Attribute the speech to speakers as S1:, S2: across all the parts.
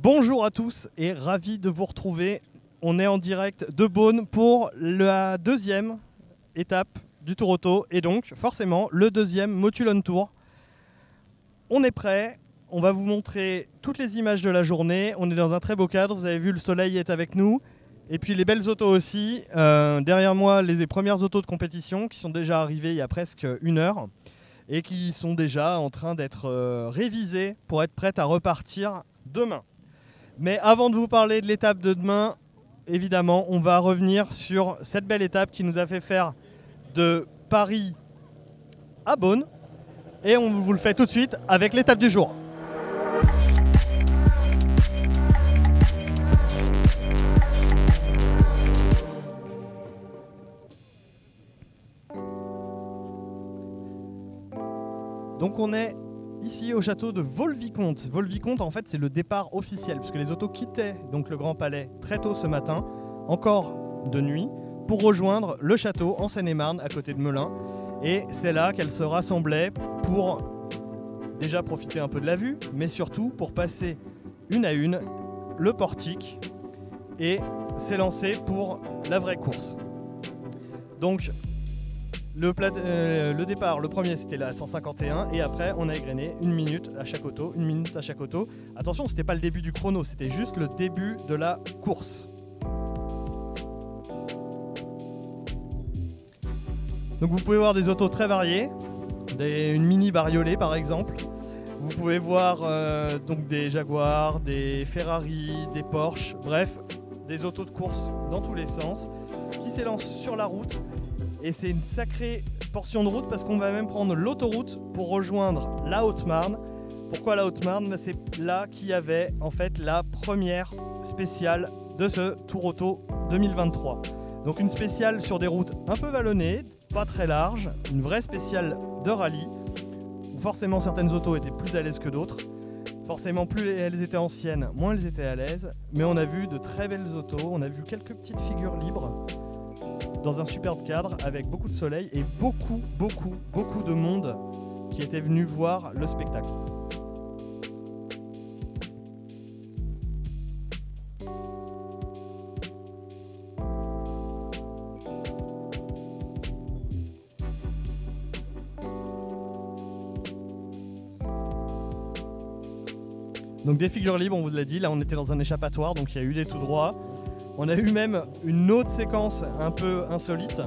S1: Bonjour à tous et ravi de vous retrouver. On est en direct de Beaune pour la deuxième étape du Tour Auto et donc forcément le deuxième Motul On Tour. On est prêt, on va vous montrer toutes les images de la journée. On est dans un très beau cadre, vous avez vu le soleil est avec nous. Et puis les belles autos aussi. Derrière moi les premières autos de compétition qui sont déjà arrivées il y a presque 1 heure et qui sont déjà en train d'être révisées pour être prêtes à repartir demain. Mais avant de vous parler de l'étape de demain, évidemment, on va revenir sur cette belle étape qui nous a fait faire de Paris à Beaune. Et on vous le fait tout de suite avec l'étape du jour. Donc on est ici au château de Vaux-le-Vicomte. Vaux-le-Vicomte, en fait, c'est le départ officiel, puisque les autos quittaient donc le Grand Palais très tôt ce matin, encore de nuit, pour rejoindre le château en Seine-et-Marne, à côté de Melun. Et c'est là qu'elles se rassemblaient pour déjà profiter un peu de la vue, mais surtout pour passer une à une le portique et s'élancer pour la vraie course. Donc, le départ, le premier c'était la 151 et après on a égrené 1 minute à chaque auto, 1 minute à chaque auto. Attention, c'était pas le début du chrono, c'était juste le début de la course. Donc vous pouvez voir des autos très variées, une mini bariolée par exemple. Vous pouvez voir donc des Jaguar, des Ferrari, des Porsche, bref, des autos de course dans tous les sens qui s'élancent sur la route. Et c'est une sacrée portion de route parce qu'on va même prendre l'autoroute pour rejoindre la Haute-Marne. Pourquoi la Haute-Marne ? C'est là qu'il y avait en fait la première spéciale de ce Tour Auto 2023. Donc une spéciale sur des routes un peu vallonnées, pas très larges, une vraie spéciale de rallye où forcément certaines autos étaient plus à l'aise que d'autres. Forcément plus elles étaient anciennes, moins elles étaient à l'aise. Mais on a vu de très belles autos, on a vu quelques petites figures libres dans un superbe cadre avec beaucoup de soleil et beaucoup de monde qui était venu voir le spectacle. Donc des figures libres, on vous l'a dit, là on était dans un échappatoire, donc il y a eu des tout droits. On a eu même une autre séquence un peu insolite.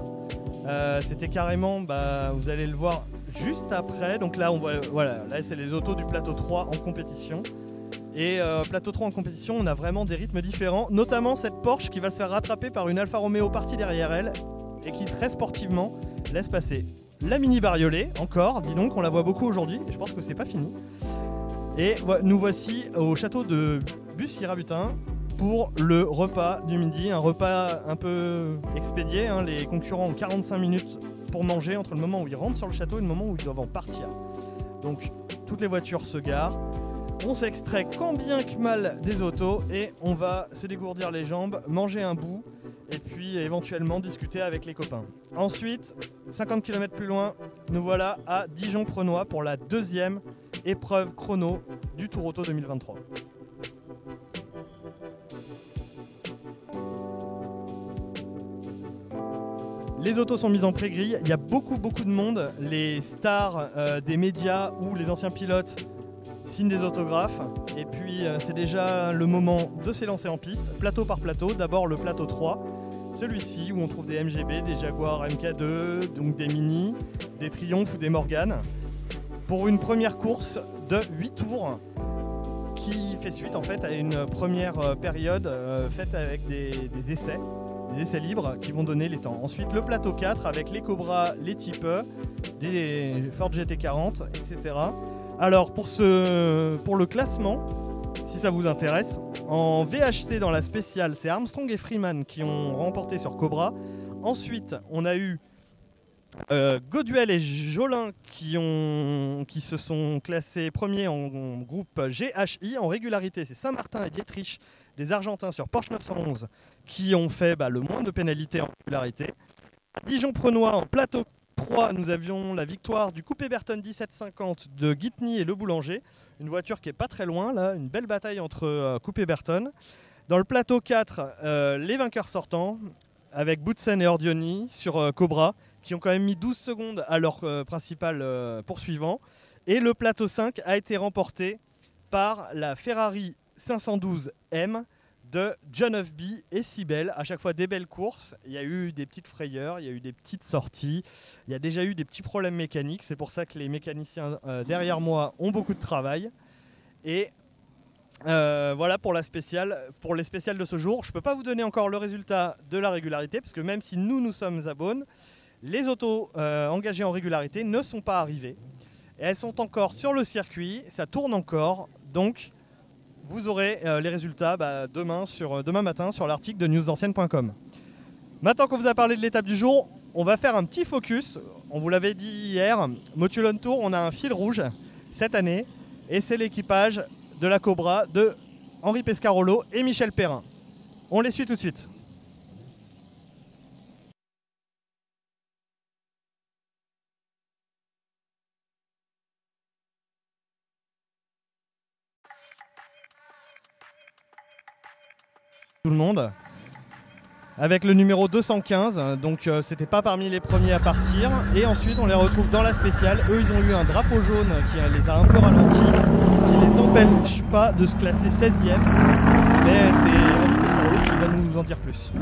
S1: C'était carrément, vous allez le voir juste après. Donc là, on voit, voilà, là c'est les autos du plateau 3 en compétition. Et plateau 3 en compétition, on a vraiment des rythmes différents. Notamment cette Porsche qui va se faire rattraper par une Alfa Romeo partie derrière elle et qui très sportivement laisse passer la mini bariolée. Encore, dis donc, on la voit beaucoup aujourd'hui. Et je pense que c'est pas fini. Et nous voici au château de Bussy-Rabutin pour le repas du midi, un repas un peu expédié. Les concurrents ont 45 minutes pour manger entre le moment où ils rentrent sur le château et le moment où ils doivent en partir. Donc toutes les voitures se garent, on s'extrait quand bien que mal des autos et on va se dégourdir les jambes, manger un bout et puis éventuellement discuter avec les copains. Ensuite, 50 km plus loin, nous voilà à Dijon-Prenois pour la deuxième épreuve chrono du Tour Auto 2023. Les autos sont mises en pré-grille, il y a beaucoup de monde, les stars des médias ou les anciens pilotes signent des autographes et puis c'est déjà le moment de s'élancer en piste, plateau par plateau. D'abord le plateau 3, celui-ci où on trouve des MGB, des Jaguar MK2, donc des Mini, des Triumph ou des Morgan, pour une première course de 8 tours qui fait suite en fait à une première période faite avec des essais libres qui vont donner les temps. Ensuite le plateau 4 avec les Cobra, les Type E, des Ford GT40, etc. Alors pour le classement, si ça vous intéresse, en VHC dans la spéciale, c'est Armstrong et Freeman qui ont remporté sur Cobra. Ensuite on a eu Goduel et Jolin qui se sont classés premiers en groupe GHI. En régularité, c'est Saint-Martin et Dietrich, des Argentins sur Porsche 911, qui ont fait le moins de pénalités en régularité. À Dijon-Prenois, en plateau 3, nous avions la victoire du Coupé Berton 1750 de Guitny et Le Boulanger. une voiture qui est pas très loin, là, une belle bataille entre Coupe et Burton. Dans le plateau 4, les vainqueurs sortants, avec Boutsen et Ordioni sur Cobra, qui ont quand même mis 12 secondes à leur principal poursuivant. Et le plateau 5 a été remporté par la Ferrari 512M de John Ofby et Sibel. À chaque fois des belles courses, il y a eu des petites frayeurs, il y a eu des petites sorties, il y a déjà eu des petits problèmes mécaniques, c'est pour ça que les mécaniciens derrière moi ont beaucoup de travail. Et voilà pour la spéciale, pour les spéciales de ce jour. Je ne peux pas vous donner encore le résultat de la régularité, parce que même si nous sommes à Beaune, les autos engagées en régularité ne sont pas arrivées. Et elles sont encore sur le circuit, ça tourne encore, donc vous aurez les résultats demain matin sur l'article de newsancienne.com. Maintenant qu'on vous a parlé de l'étape du jour, on va faire un petit focus. On vous l'avait dit hier, Motul Tour, on a un fil rouge cette année, et c'est l'équipage de la Cobra de Henri Pescarolo et Michel Perrin. On les suit tout de suite. Tout le monde avec le numéro 215, donc c'était pas parmi les premiers à partir, et ensuite on les retrouve dans la spéciale. Eux ils ont eu un drapeau jaune qui les a un peu ralentis, ce qui les empêche pas de se classer 16e, mais c'est Henri Pescarolo qui va nous en dire plus.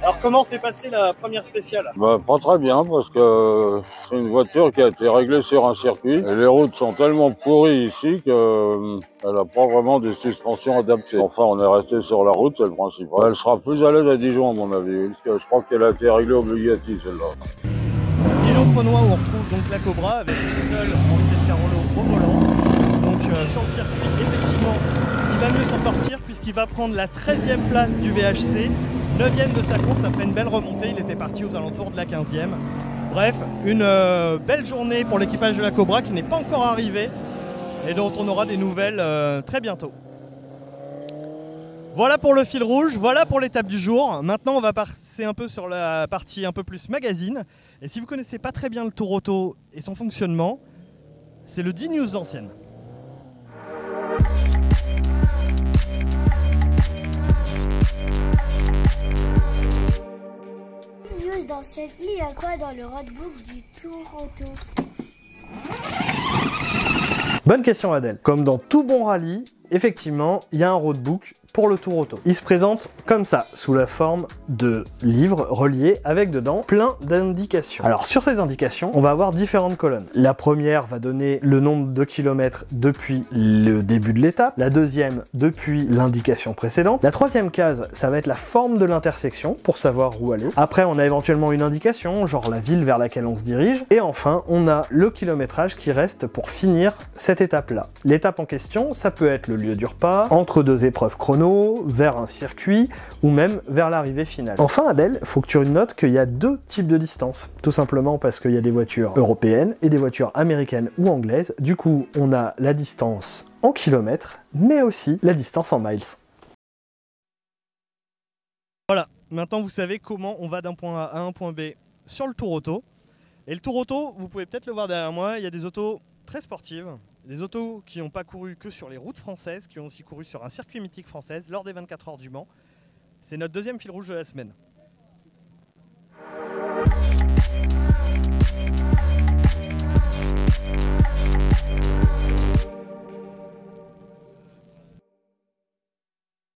S1: Alors comment s'est passée la première spéciale?
S2: Pas très bien, parce que c'est une voiture qui a été réglée sur un circuit et les routes sont tellement pourries ici qu'elle n'a pas vraiment des suspensions adaptées. Enfin, on est resté sur la route, c'est le principal. Elle sera plus à l'aise à Dijon à mon avis, parce que je crois qu'elle a été réglée au Bugatti celle-là.
S1: Dijon-Prenois où on retrouve donc la Cobra avec le seul Henri Pescarolo au volant. Donc sur le circuit, effectivement, il va mieux s'en sortir puisqu'il va prendre la 13e place du VHC. 9e de sa course après une belle remontée, il était parti aux alentours de la 15e. Bref, une belle journée pour l'équipage de la Cobra qui n'est pas encore arrivé et dont on aura des nouvelles très bientôt. Voilà pour le fil rouge, voilà pour l'étape du jour. Maintenant on va passer un peu sur la partie un peu plus magazine. Et si vous ne connaissez pas très bien le Tour Auto et son fonctionnement, c'est le 10 News Anciennes.
S3: D'ancienne, il y a quoi dans le roadbook du Tour Auto?
S1: Bonne question Adèle. Comme dans tout bon rallye, effectivement, il y a un roadbook pour le Tour Auto. Il se présente comme ça, sous la forme de livres reliés avec dedans plein d'indications. Alors sur ces indications, on va avoir différentes colonnes. La première va donner le nombre de kilomètres depuis le début de l'étape, la deuxième depuis l'indication précédente, la troisième case, ça va être la forme de l'intersection pour savoir où aller. Après, on a éventuellement une indication, genre la ville vers laquelle on se dirige, et enfin, on a le kilométrage qui reste pour finir cette étape-là. L'étape en question, ça peut être le lieu du repas, entre deux épreuves chrono, vers un circuit ou même vers l'arrivée finale. Enfin Adèle, faut que tu notes qu'il y a deux types de distances, tout simplement parce qu'il y a des voitures européennes et des voitures américaines ou anglaises. Du coup, on a la distance en kilomètres, mais aussi la distance en miles. Voilà, maintenant vous savez comment on va d'un point A à un point B sur le Tour Auto. Et le Tour Auto, vous pouvez peut-être le voir derrière moi, il y a des autos très sportives, des autos qui n'ont pas couru que sur les routes françaises, qui ont aussi couru sur un circuit mythique française lors des 24 heures du Mans. C'est notre deuxième fil rouge de la semaine.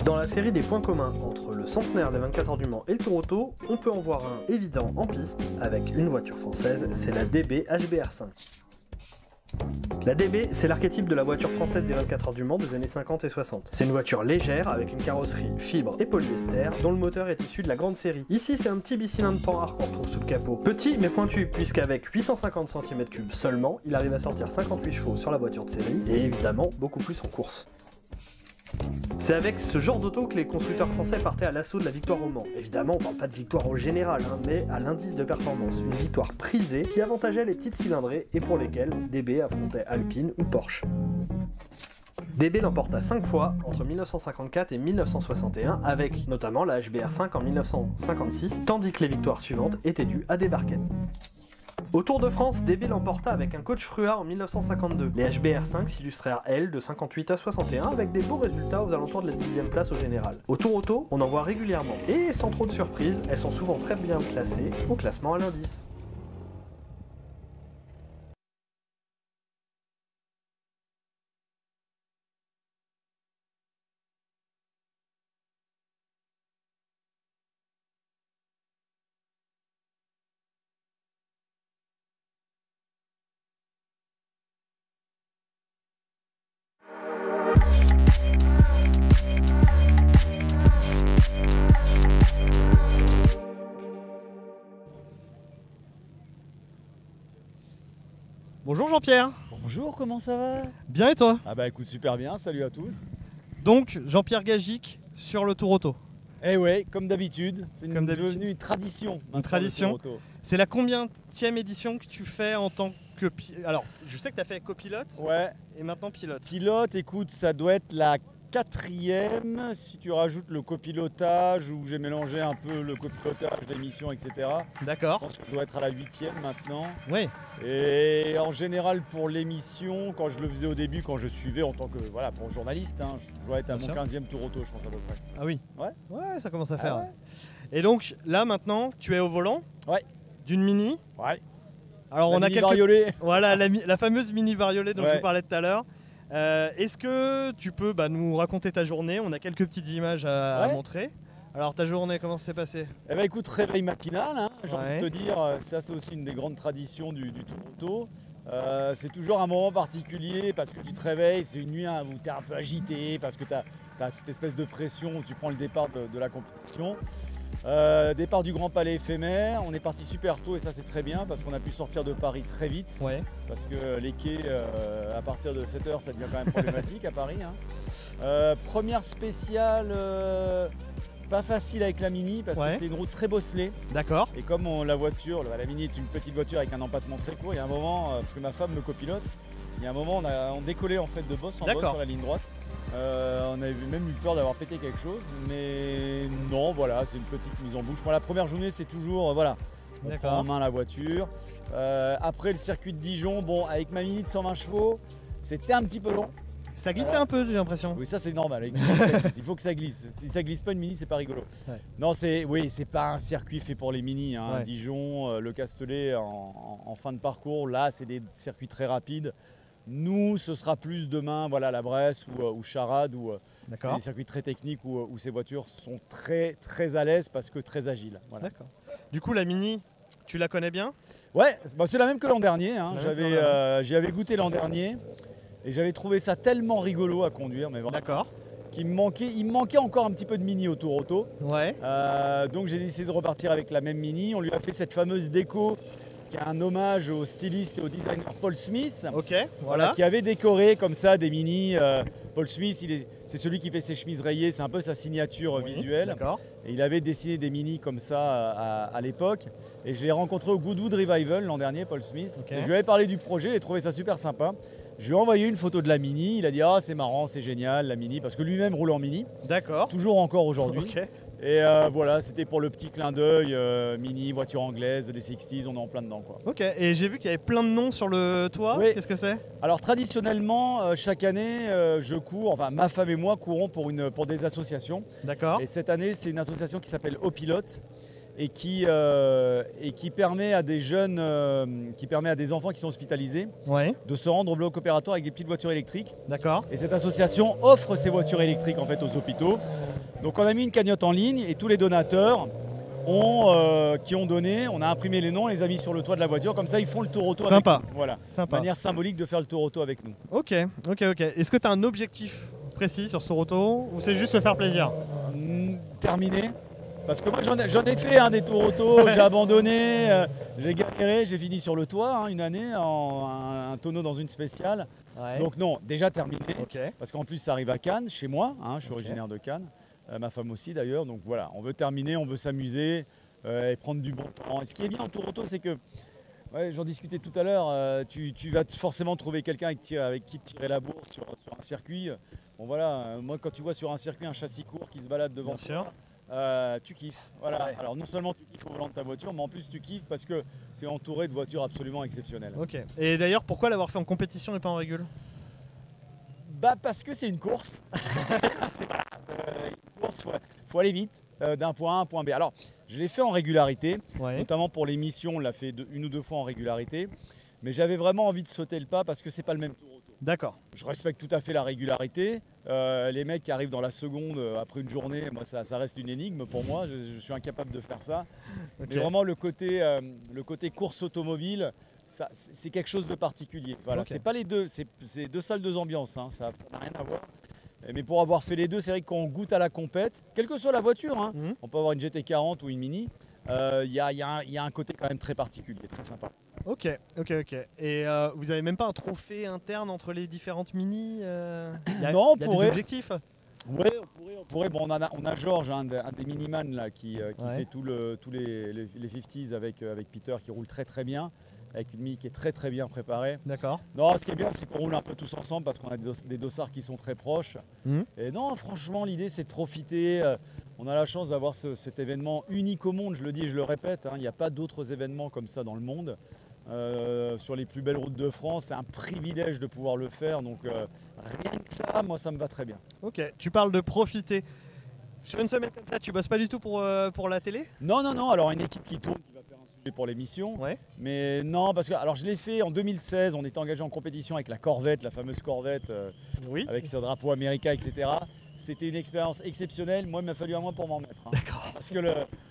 S1: Dans la série des points communs entre le centenaire des 24 heures du Mans et le Tour Auto, on peut en voir un évident en piste avec une voiture française, c'est la DB HBR5. La DB, c'est l'archétype de la voiture française des 24 heures du Mans des années 50 et 60. C'est une voiture légère avec une carrosserie fibre et polyester dont le moteur est issu de la grande série. Ici, c'est un petit bicylindre Panhard qu'on retrouve sous le capot. Petit mais pointu, puisqu'avec 850 cm3 seulement, il arrive à sortir 58 chevaux sur la voiture de série et évidemment beaucoup plus en course. C'est avec ce genre d'auto que les constructeurs français partaient à l'assaut de la victoire au Mans. Évidemment, on parle pas de victoire au général, mais à l'indice de performance. Une victoire prisée qui avantageait les petites cylindrées et pour lesquelles DB affrontait Alpine ou Porsche.
S4: DB l'emporta 5 fois entre 1954 et 1961, avec notamment la HBR5 en 1956, tandis que les victoires suivantes étaient dues à des barquettes. Au Tour de France, DB l'emporta avec un coach Fruat en 1952. Les HBR5 s'illustrèrent, elles, de 58 à 61, avec des beaux résultats aux alentours de la 10e place au général. Au Tour Auto, on en voit régulièrement. Et sans trop de surprise, elles sont souvent très bien classées au classement à l'indice.
S1: Bonjour Jean-Pierre.
S5: Bonjour, comment ça va?
S1: Bien et toi?
S5: Ah bah écoute, super bien, salut à tous.
S1: Donc Jean-Pierre Gagic sur le Tour Auto.
S5: Eh ouais, comme d'habitude, c'est
S1: Comme d'habitude.
S5: devenu une tradition.
S1: Une tradition.
S5: le Tour Auto.
S1: C'est la combienième édition que tu fais en tant que Alors, je sais que tu as fait copilote
S5: Ouais,
S1: et maintenant pilote.
S5: pilote, écoute, ça doit être la 4e, si tu rajoutes le copilotage, où j'ai mélangé un peu le copilotage, l'émission, etc. Je
S1: D'accord.
S5: pense que je dois être à la 8e maintenant.
S1: Oui.
S5: Et en général, pour l'émission, quand je le faisais au début, quand je suivais en tant que pour journaliste, hein, je dois être à
S1: Bien
S5: mon
S1: sûr.
S5: 15e Tour Auto, je pense à peu près.
S1: Ah oui.
S5: Ouais.
S1: Ouais, ça commence à
S5: Ah
S1: faire.
S5: ouais.
S1: Et donc là maintenant, tu es au volant.
S5: Ouais.
S1: D'une Mini.
S5: Ouais.
S1: Alors
S5: La
S1: on a
S5: Mini
S1: quelques.
S5: Variolée.
S1: Voilà la fameuse Mini Variolée dont je
S5: Ouais.
S1: vous parlais tout à l'heure. Est-ce que tu peux nous raconter ta journée? On a quelques petites images à
S5: Ouais.
S1: montrer. Alors ta journée, comment ça s'est passé?
S5: Eh ben écoute, réveil matinal, hein, j'ai
S1: Ouais.
S5: envie de te dire, ça c'est aussi une des grandes traditions du Tour Auto. C'est toujours un moment particulier parce que tu te réveilles, c'est une nuit où tu es un peu agité, parce que tu as cette espèce de pression où tu prends le départ de la compétition. Départ du Grand Palais éphémère, on est parti super tôt et ça c'est très bien parce qu'on a pu sortir de Paris très vite.
S1: Ouais.
S5: Parce que les quais, à partir de 7h, ça devient quand même problématique à Paris. Hein. Première spéciale, pas facile avec la Mini parce
S1: Ouais.
S5: que c'est une route très bosselée.
S1: D'accord.
S5: Et comme la voiture, la Mini est une petite voiture avec un empattement très court, il y a un moment, parce que ma femme me copilote, il y a un moment on décollait en fait de bosse en bosse
S1: D'accord.
S5: sur la ligne droite. On avait même eu peur d'avoir pété quelque chose, mais non, voilà, c'est une petite mise en bouche. Moi, la première journée, c'est toujours, voilà, on
S1: D'accord.
S5: prend en main la voiture. Après le circuit de Dijon, bon, avec ma Mini de 120 chevaux, c'était un petit peu long.
S1: Ça glissait un peu, j'ai l'impression.
S5: Oui, ça c'est normal. Avec une Mini, ça glisse. Il faut que ça glisse. Si ça glisse pas une Mini, c'est pas rigolo.
S1: Ouais.
S5: Non, c'est pas un circuit fait pour les Mini. Hein.
S1: Ouais.
S5: Dijon, le Castellet en fin de parcours, là, c'est des circuits très rapides. Nous, ce sera plus demain, voilà, la Bresse ou Charade, où c'est
S1: D'accord.
S5: des circuits très techniques où ces voitures sont très très à l'aise parce que très agiles. Voilà.
S1: D'accord. Du coup, la Mini, tu la connais bien?
S5: Ouais, c'est la même que l'an dernier. Hein.
S1: La même que l'an
S5: J'y avais goûté l'an dernier et j'avais trouvé ça tellement rigolo à conduire, mais vraiment,
S1: D'accord.
S5: il me manquait encore un petit peu de Mini au Tour Auto.
S1: Ouais.
S5: Donc j'ai décidé de repartir avec la même Mini. On lui a fait cette fameuse déco qui est un hommage au styliste et au designer Paul Smith.
S1: Ok. Voilà.
S5: Qui avait décoré comme ça des Mini. Paul Smith, c'est celui qui fait ses chemises rayées, c'est un peu sa signature
S1: Oui,
S5: visuelle.
S1: D'accord.
S5: Et il avait dessiné des Mini comme ça à l'époque. Et je l'ai rencontré au Goodwood Revival l'an dernier, Paul Smith.
S1: Ok.
S5: Et je lui avais parlé du projet, il a trouvé ça super sympa. Je lui ai envoyé une photo de la Mini. Il a dit « Ah, c'est marrant, c'est génial, la Mini », parce que lui-même roule en Mini,
S1: D'accord.
S5: toujours encore aujourd'hui.
S1: Ok.
S5: Et voilà, c'était pour le petit clin d'œil, Mini, voiture anglaise, des 60s, on est en plein dedans, quoi.
S1: Ok. Et j'ai vu qu'il y avait plein de noms sur le toit.
S5: Oui.
S1: Qu'est-ce que c'est?
S5: Alors traditionnellement, chaque année, je cours, enfin ma femme et moi courons pour des associations.
S1: D'accord.
S5: Et cette année, c'est une association qui s'appelle Opilote et qui permet à des jeunes, qui permet à des enfants qui sont hospitalisés
S1: Ouais.
S5: de se rendre au bloc opératoire avec des petites voitures électriques.
S1: D'accord.
S5: Et cette association offre ces voitures électriques en fait aux hôpitaux. Donc on a mis une cagnotte en ligne et tous les donateurs qui ont donné, on a imprimé les noms, on les a mis sur le toit de la voiture, comme ça ils font le tour auto
S1: Sympa.
S5: avec nous. Voilà,
S1: Sympa.
S5: manière symbolique de faire le tour auto avec nous.
S1: Ok. Ok. Ok. Est-ce que tu as un objectif précis sur ce tour auto ou c'est juste se faire plaisir?
S5: Terminé. Parce que moi j'en ai fait des tours auto, j'ai abandonné, j'ai galéré, j'ai fini sur le toit une année, un tonneau dans une spéciale.
S1: Ouais.
S5: Donc non, déjà terminé.
S1: Ok.
S5: Parce qu'en plus ça arrive à Cannes, chez moi, je suis originaire de Cannes, ma femme aussi d'ailleurs. Donc voilà, on veut terminer, on veut s'amuser et prendre du bon temps. Et ce qui est bien en tour auto, c'est que Ouais, j'en discutais tout à l'heure. Tu vas forcément trouver quelqu'un avec qui tirer la bourre sur un circuit. Bon voilà, moi quand tu vois sur un circuit un châssis court qui se balade devant
S1: Bien sûr.
S5: toi, tu kiffes. Voilà.
S1: Ouais.
S5: Alors non seulement tu kiffes au volant de ta voiture, mais en plus tu kiffes parce que tu es entouré de voitures absolument exceptionnelles.
S1: Ok. Et d'ailleurs, pourquoi l'avoir fait en compétition et pas en régule?
S5: Bah parce que c'est une course. Une course, faut aller vite d'un point A à un point B. Alors, je l'ai fait en régularité,
S1: Ouais.
S5: notamment pour les missions, on l'a fait une ou deux fois en régularité. Mais j'avais vraiment envie de sauter le pas parce que c'est pas le même tour auto.
S1: D'accord.
S5: Je respecte tout à fait la régularité. Les mecs qui arrivent dans la seconde après une journée, moi ça reste une énigme pour moi. Je suis incapable de faire ça.
S1: Ok.
S5: Mais vraiment le côté course automobile, c'est quelque chose de particulier. Voilà,
S1: Ok.
S5: c'est pas les deux, c'est deux salles, deux ambiances. Hein, ça n'a rien à voir. Mais pour avoir fait les deux, c'est vrai que quand on goûte à la compète, quelle que soit la voiture, hein,
S1: Mhm.
S5: on peut avoir une GT40 ou une Mini, il y a un côté quand même très particulier, très sympa.
S1: Ok. Et vous avez même pas un trophée interne entre les différentes mini
S5: Non, on
S1: y a
S5: pourrait.
S1: des objectifs.
S5: Ouais, on pourrait. Bon, on a Georges, un des miniman là, qui
S1: Ouais.
S5: fait tous les 50s avec Peter, qui roule très très bien, avec une Mini qui est très très bien préparée.
S1: D'accord.
S5: Non, ce qui est bien, c'est qu'on roule un peu tous ensemble parce qu'on a des dossards qui sont très proches.
S1: Mhm.
S5: Et non, franchement, l'idée c'est de profiter. On a la chance d'avoir cet événement unique au monde, je le dis et je le répète. Hein, il n'y a pas d'autres événements comme ça dans le monde. Sur les plus belles routes de France, c'est un privilège de pouvoir le faire. Donc rien que ça, moi ça me va très bien.
S1: Ok. Tu parles de profiter. Sur une semaine comme ça, tu bosses pas du tout pour la télé?
S5: Non. Alors une équipe qui tourne, qui va faire un sujet pour l'émission.
S1: Ouais.
S5: Mais non, parce que alors je l'ai fait en 2016. On était engagé en compétition avec la Corvette, la fameuse Corvette.
S1: Oui.
S5: Avec ce drapeau américain, etc. C'était une expérience exceptionnelle. Moi, il m'a fallu un mois pour m'en mettre. Hein.
S1: D'accord.
S5: Parce que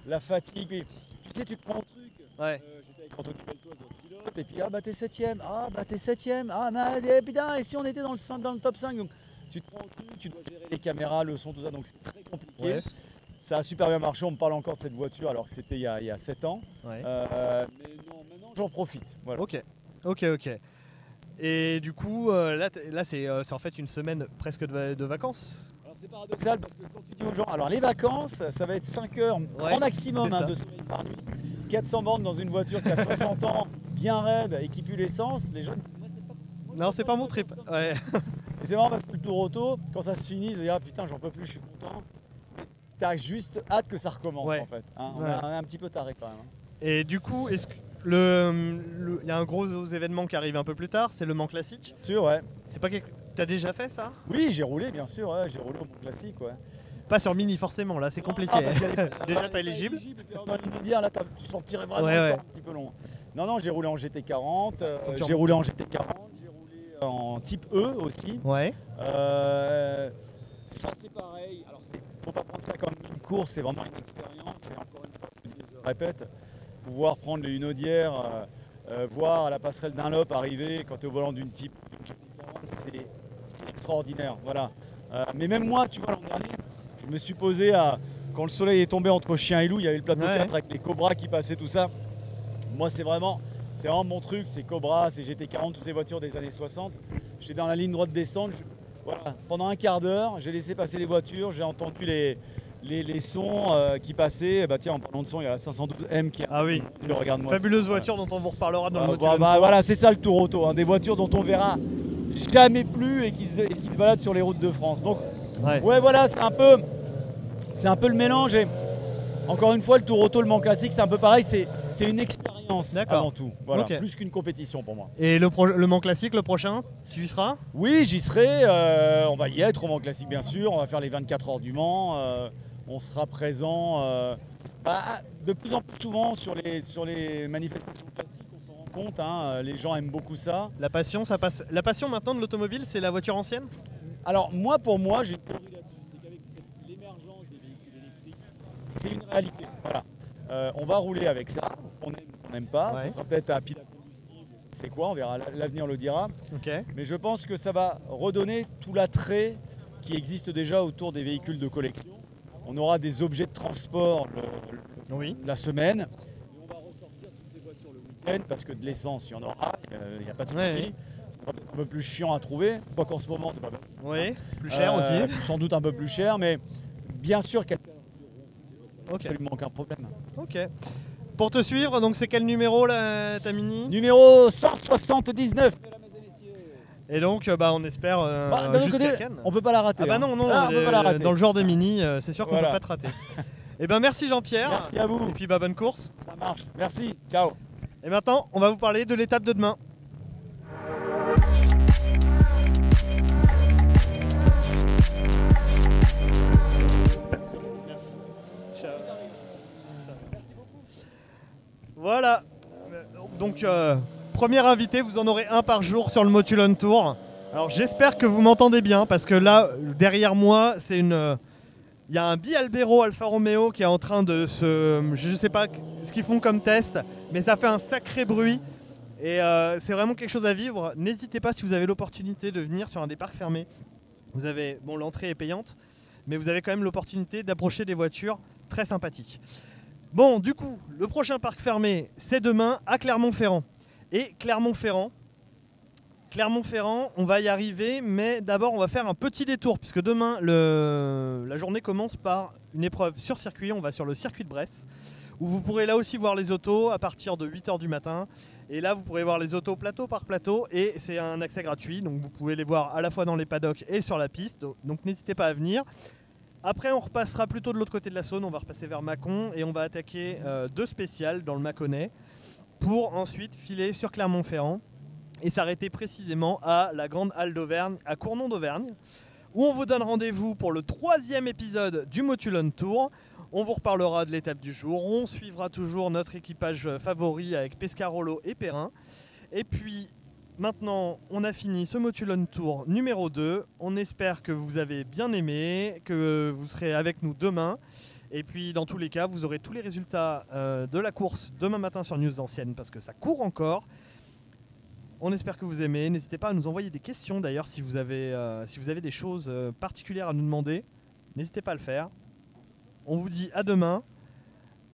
S5: la fatigue, et tu sais, tu te prends un truc.
S1: Ouais.
S5: J'étais avec Anthony Peltoise, notre pilote, et puis ah bah t'es 7ème, ah putain, et si on était dans le top 5, donc tu te prends un truc, tu dois gérer les caméras, le son, tout ça, donc c'est très compliqué.
S1: Ouais.
S5: Ça a super bien marché, on me parle encore de cette voiture alors que c'était il y a 7 ans.
S1: Ouais.
S5: Mais non, maintenant j'en profite. Voilà.
S1: Ok. Et du coup, là, c'est en fait une semaine presque de vacances.
S5: Alors c'est paradoxal parce que quand tu dis aux gens, alors les vacances, ça va être 5 heures, grand maximum
S1: c'est ça.
S5: de sommeil par nuit. 400 bornes dans une voiture qui a 60 ans, bien raide et qui pue l'essence, les gens disent,
S1: Non, c'est pas mon trip. Ouais.
S5: et c'est marrant parce que le tour auto, quand ça se finit, ils se disent, ah putain, j'en peux plus, je suis content. T'as juste hâte que ça recommence
S1: Ouais.
S5: en fait. Hein,
S1: Ouais.
S5: on est un petit peu taré quand même. Hein.
S1: Et du coup, est-ce que il y a un gros événement qui arrive un peu plus tard, c'est le Mans classique.
S5: Bien sûr, ouais.
S1: C'est pas quelque... T'as déjà fait ça?
S5: Oui, j'ai roulé, bien sûr, ouais, j'ai roulé au Mont Classique, ouais.
S1: Pas sur Mini forcément, là c'est compliqué.
S5: Ah, parce qu'elle est
S1: Déjà pas éligible.
S5: Et puis dans l'immédiat, là, tu sentirais vraiment
S1: Ouais,
S5: le
S1: ouais.
S5: temps un petit peu long. Non, j'ai roulé en GT40,
S1: Faut que tu
S5: j'ai roulé en GT40, j'ai roulé en type E aussi.
S1: Ouais.
S5: Ça c'est pareil. Alors faut pas prendre ça comme une course, c'est vraiment une expérience. Et encore une fois, je le répète, pouvoir prendre les Hunaudières, voir la passerelle Dunlop arriver quand tu es au volant d'une type GT40, c'est extraordinaire. Voilà. Mais même moi, tu vois, l'an dernier, je me suis posé quand le soleil est tombé entre chien et loup, il y avait le plateau 4 avec les Cobras qui passaient, tout ça. Moi, c'est vraiment mon truc, c'est Cobra, c'est GT40, toutes ces voitures des années 60. J'étais dans la ligne droite descente. Voilà. Pendant un quart d'heure, j'ai laissé passer les voitures, j'ai entendu les sons qui passaient. Bah tiens, en parlant de son, il y a la 512M qui
S1: Ah oui.
S5: regarde-moi.
S1: Fabuleuse voiture dont on vous reparlera dans le module.
S5: Voilà, c'est ça le tour auto, hein, des voitures dont on verra jamais plus et qui se baladent sur les routes de France. Donc, ouais, voilà, c'est un peu le mélange. Et encore une fois, le tour auto, le Mans classique, c'est un peu pareil, c'est une expérience avant tout. Voilà,
S1: Ok.
S5: plus qu'une compétition pour moi.
S1: Et le Mans classique, le prochain, tu y seras?
S5: Oui, j'y serai. On va y être au Mans classique, bien sûr. On va faire les 24 heures du Mans. On sera présent de plus en plus souvent sur les manifestations classiques. On s'en rend compte. Hein, les gens aiment beaucoup ça.
S1: La passion, ça passe. La passion maintenant de l'automobile, c'est la voiture ancienne?
S5: Alors pour moi, j'ai une théorie là-dessus. C'est qu'avec l'émergence des véhicules électriques, c'est une réalité. Voilà. On va rouler avec ça. On n'aime pas.
S1: Ouais.
S5: Ce sera peut-être à pile à combustible. C'est quoi? On verra. L'avenir le dira.
S1: Ok.
S5: Mais je pense que ça va redonner tout l'attrait qui existe déjà autour des véhicules de collection. On aura des objets de transport la semaine. Et on va ressortir toutes ces voitures le week-end parce que de l'essence, il y en aura. Il n'y a pas de souci.
S1: Ouais.
S5: C'est peut-être un peu plus chiant à trouver. Quoi qu'en ce moment, c'est pas facile.
S1: Oui, plus cher aussi.
S5: Sans doute un peu plus cher, mais bien sûr, quelqu'un
S1: Ok.
S5: ça lui manque un problème.
S1: Ok. Pour te suivre, donc c'est quel numéro là, ta mini?
S5: Numéro 179.
S1: Et donc on espère
S5: D'un autre
S1: jusqu'à
S5: côté,
S1: Cannes.
S5: on peut pas la rater.
S1: Ah bah
S5: hein.
S1: non,
S5: Ah, on peut pas la rater.
S1: dans le genre des mini, c'est sûr qu'on
S5: Voilà.
S1: peut pas te rater. Et ben merci Jean-Pierre.
S5: Merci à vous.
S1: Et puis bonne course.
S5: Ça marche. Merci. Ciao.
S1: Et maintenant, on va vous parler de l'étape de demain. Voilà. Donc, premier invité, vous en aurez un par jour sur le Motul Tour. Alors, j'espère que vous m'entendez bien parce que là, derrière moi, c'est une. Il y a un Bialbero Alfa Romeo qui est en train de se. Je ne sais pas ce qu'ils font comme test, mais ça fait un sacré bruit. Et c'est vraiment quelque chose à vivre. N'hésitez pas si vous avez l'opportunité de venir sur un des parcs fermés. Vous avez, bon, l'entrée est payante, mais vous avez quand même l'opportunité d'approcher des voitures très sympathiques. Bon, du coup, le prochain parc fermé, c'est demain à Clermont-Ferrand. Et Clermont-Ferrand, on va y arriver, mais d'abord on va faire un petit détour, puisque demain, la journée commence par une épreuve sur circuit. On va sur le circuit de Bresse, où vous pourrez là aussi voir les autos à partir de 8 h du matin. Et là, vous pourrez voir les autos plateau par plateau, et c'est un accès gratuit, donc vous pouvez les voir à la fois dans les paddocks et sur la piste, donc n'hésitez pas à venir. Après, on repassera plutôt de l'autre côté de la Saône, on va repasser vers Mâcon, et on va attaquer deux spéciales dans le Mâconnais, pour ensuite filer sur Clermont-Ferrand, et s'arrêter précisément à la Grande Halle d'Auvergne, à Cournon d'Auvergne, où on vous donne rendez-vous pour le 3e épisode du Motul Tour. On vous reparlera de l'étape du jour, on suivra toujours notre équipage favori avec Pescarolo et Perrin. Et puis maintenant, on a fini ce Motul Tour numéro 2. On espère que vous avez bien aimé, que vous serez avec nous demain. Et puis dans tous les cas, vous aurez tous les résultats de la course demain matin sur News Anciennes, parce que ça court encore. On espère que vous aimez. N'hésitez pas à nous envoyer des questions d'ailleurs si vous avez des choses particulières à nous demander. N'hésitez pas à le faire. On vous dit à demain.